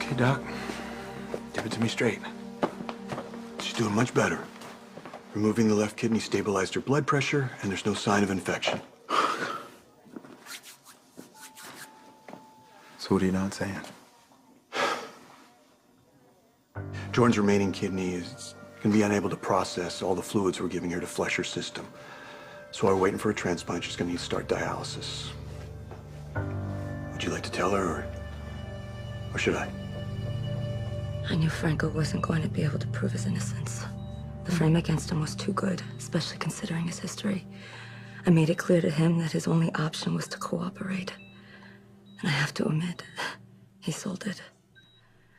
Okay, Doc. Give it to me straight. She's doing much better. Removing the left kidney stabilized her blood pressure, and there's no sign of infection. So what are you not saying? Jordan's remaining kidney is going to be unable to process all the fluids we're giving her to flush her system. So while we're waiting for a transplant, she's going to need to start dialysis. Would you like to tell her, or should I? I knew Franco wasn't going to be able to prove his innocence. The frame against him was too good, especially considering his history. I made it clear to him that his only option was to cooperate. And I have to admit, he sold it.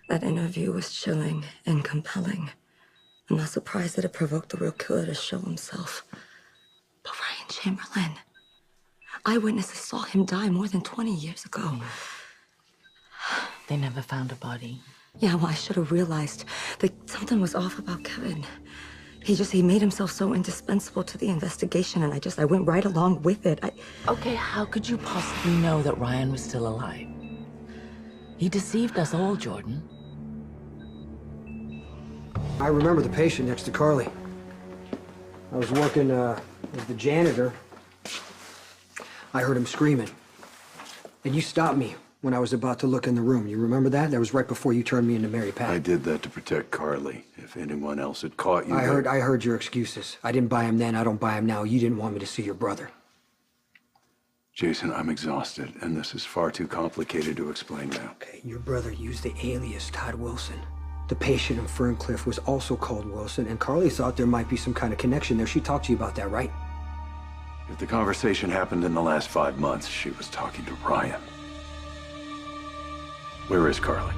That interview was chilling and compelling. I'm not surprised that it provoked the real killer to show himself. But Ryan Chamberlain, eyewitnesses saw him die more than 20 years ago. They never found a body. Yeah, well, I should have realized that something was off about Kevin. He made himself so indispensable to the investigation, and I went right along with it. Okay, how could you possibly know that Ryan was still alive? He deceived us all, Jordan. I remember the patient next to Carly. I was working with the janitor. I heard him screaming. And you stopped me when I was about to look in the room. You remember that? That was right before you turned me into Mary Pat. I did that to protect Carly. If anyone else had caught you... I heard your excuses. I didn't buy him then, I don't buy him now. You didn't want me to see your brother. Jason, I'm exhausted, and this is far too complicated to explain now. Okay, your brother used the alias Todd Wilson. The patient in Ferncliff was also called Wilson, and Carly thought there might be some kind of connection there. She talked to you about that, right? If the conversation happened in the last 5 months, she was talking to Ryan. Where is Carly?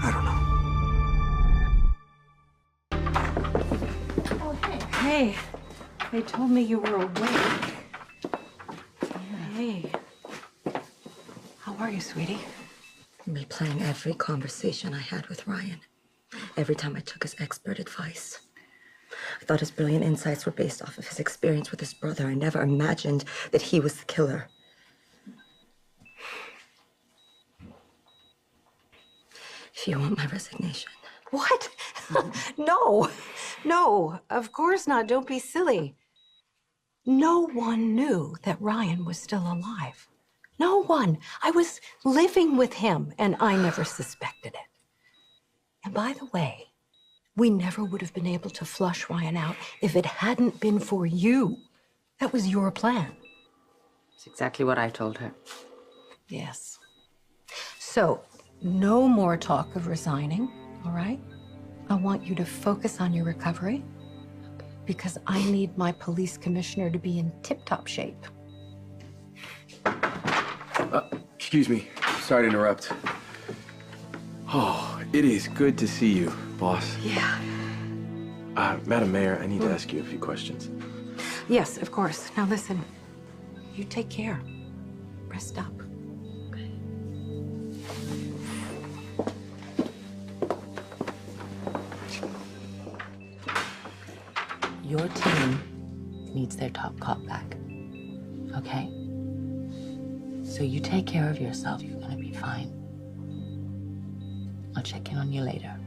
I don't know. Oh, hey. Hey, they told me you were awake. Hey. How are you, sweetie? Replaying every conversation I had with Ryan. Every time I took his expert advice. I thought his brilliant insights were based off of his experience with his brother. I never imagined that he was the killer. If you want my resignation. What? No, of course not. Don't be silly. No one knew that Ryan was still alive. No one. I was living with him, and I never suspected it. And by the way, we never would have been able to flush Ryan out if it hadn't been for you. That was your plan. It's exactly what I told her. Yes. So, no more talk of resigning, all right? I want you to focus on your recovery because I need my police commissioner to be in tip-top shape. Excuse me. Sorry to interrupt. Oh, it is good to see you, boss. Yeah. Madam Mayor, I need to ask you a few questions. Yes, of course. Now listen, you take care. Rest up. Your team needs their top cop back, okay? So you take care of yourself. You're gonna be fine. I'll check in on you later.